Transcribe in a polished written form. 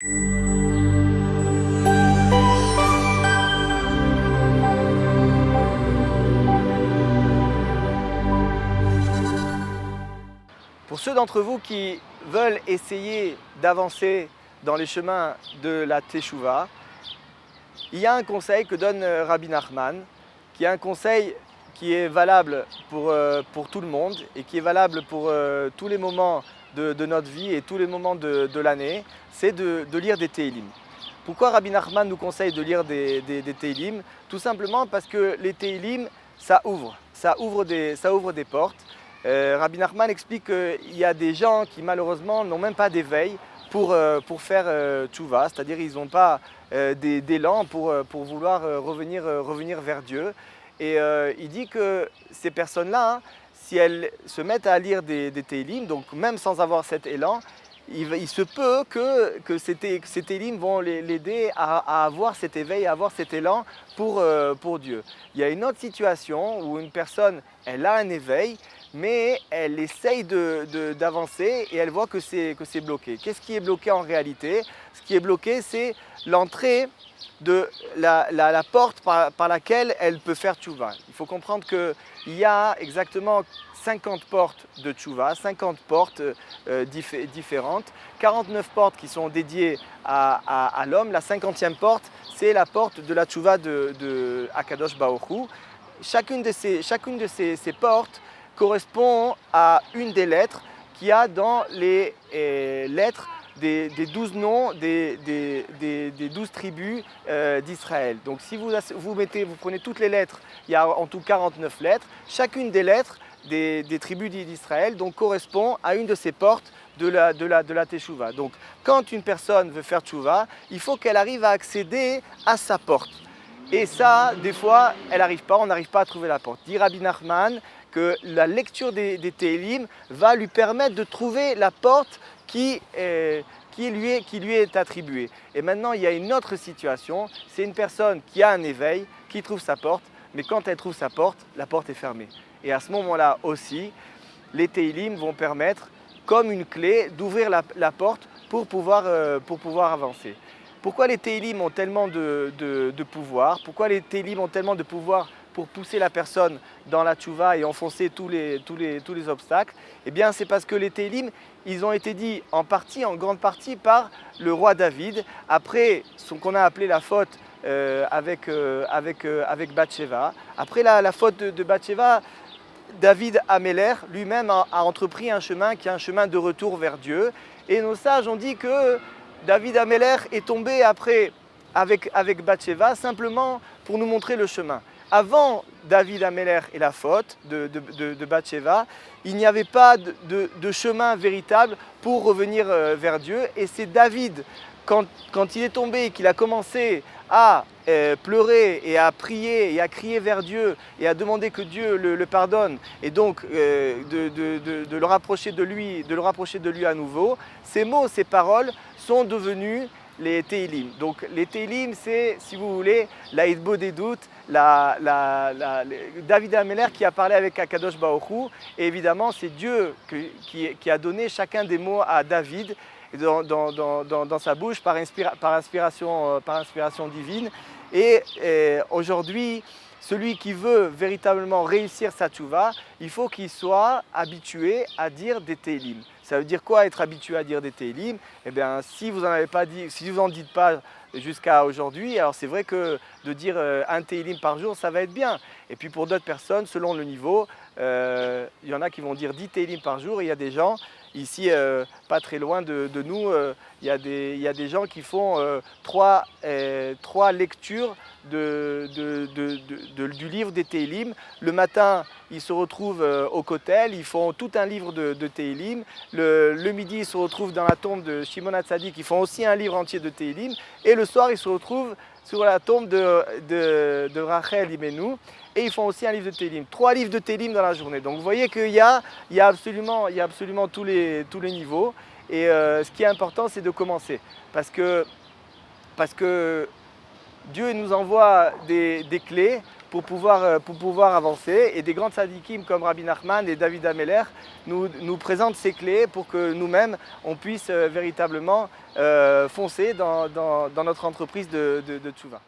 Pour ceux d'entre vous qui veulent essayer d'avancer dans les chemins de la Teshuvah, il y a un conseil que donne Rabbi Nachman, qui est un conseil qui est valable pour tout le monde et qui est valable pour tous les moments de notre vie et tous les moments de l'année, c'est de lire des Tehillim. Pourquoi Rabbi Nachman nous conseille de lire des Tehillim? Tout simplement parce que les Tehillim, ça ouvre des portes. Rabbi Nachman explique qu'il y a des gens qui malheureusement n'ont même pas d'éveil pour faire tchouva, c'est-à-dire ils n'ont pas d'élan pour vouloir revenir vers Dieu. Et il dit que ces personnes-là, hein, si elles se mettent à lire des Tehillim, donc même sans avoir cet élan, il se peut que ces Tehillim vont l'aider à avoir cet éveil, à avoir cet élan pour Dieu. Il y a une autre situation où une personne, elle a un éveil, mais elle essaye d'avancer et elle voit que c'est bloqué. Qu'est-ce qui est bloqué en réalité? Ce qui est bloqué, c'est l'entrée de la porte par laquelle elle peut faire tchouva. Il faut comprendre qu'il y a exactement 50 portes de tchouva, 50 portes différentes, 49 portes qui sont dédiées à l'homme. La 50e porte, c'est la porte de la tchouva de Akadosh Baruch Hu. Chacune de ces portes correspond à une des lettres qu'il y a dans les lettres des 12 noms des 12 tribus d'Israël. Donc si vous prenez toutes les lettres, il y a en tout 49 lettres, chacune des lettres des tribus d'Israël donc correspond à une de ces portes de la Teshuvah. Donc quand une personne veut faire Teshuvah, il faut qu'elle arrive à accéder à sa porte. Et ça, des fois, on n'arrive pas à trouver la porte. Dit Rabbi Nachman que la lecture des Tehillim va lui permettre de trouver la porte qui lui est attribuée. Et maintenant, il y a une autre situation, c'est une personne qui a un éveil, qui trouve sa porte, mais quand elle trouve sa porte, la porte est fermée. Et à ce moment-là aussi, les Tehillim vont permettre, comme une clé, d'ouvrir la porte pour pouvoir avancer. Pourquoi les Tehillim ont tellement de pouvoir? Pourquoi les Tehillim ont tellement de pouvoir pour pousser la personne dans la tchouva et enfoncer tous les obstacles? Eh bien, c'est parce que les Tehillim, ils ont été dits en grande partie par le roi David, après ce qu'on a appelé la faute avec Bathsheba. Après la faute de Bathsheba, David Améler lui-même a entrepris un chemin qui est un chemin de retour vers Dieu. Et nos sages ont dit que David Améler est tombé après avec Bathsheba simplement pour nous montrer le chemin. Avant David Améler et la faute de Bathsheba, il n'y avait pas de chemin véritable pour revenir vers Dieu. Et c'est David, quand il est tombé et qu'il a commencé à pleurer et à prier et à crier vers Dieu et à demander que Dieu le pardonne et donc de le rapprocher de lui à nouveau, ces mots, ces paroles sont devenus les Tehillim. Donc les Tehillim, c'est, si vous voulez, la Hitbo des doutes, David Améler qui a parlé avec Akadosh Baruch Hu, et évidemment c'est Dieu qui a donné chacun des mots à David dans sa bouche par inspiration divine. Et aujourd'hui, celui qui veut véritablement réussir sa tchouva, il faut qu'il soit habitué à dire des Tehillim. Ça veut dire quoi être habitué à dire des Tehillim? Eh bien, si vous n'en dites pas jusqu'à aujourd'hui, alors c'est vrai que de dire un Tehillim par jour, ça va être bien. Et puis pour d'autres personnes, selon le niveau, il y en a qui vont dire 10 Tehillim par jour, et il y a des gens, ici pas très loin de nous, il y a des gens qui font trois lectures du livre des Tehillim. Le matin, ils se retrouvent au Kotel, ils font tout un livre de Tehillim. Le midi, ils se retrouvent dans la tombe de Shimon HaTzadik, ils font aussi un livre entier de Tehillim. Et le soir, ils se retrouvent sur la tombe de Rachel Imenu, et ils font aussi un livre de Tehillim. 3 livres de Tehillim dans la journée. Donc vous voyez qu'il y a absolument tous les niveaux. Et ce qui est important, c'est de commencer. Parce que Dieu nous envoie des clés pour pouvoir avancer. Et des grands tzadikim comme Rabbi Nachman et David Ameller nous présentent ces clés pour que nous-mêmes, on puisse véritablement foncer dans notre entreprise de tchouva.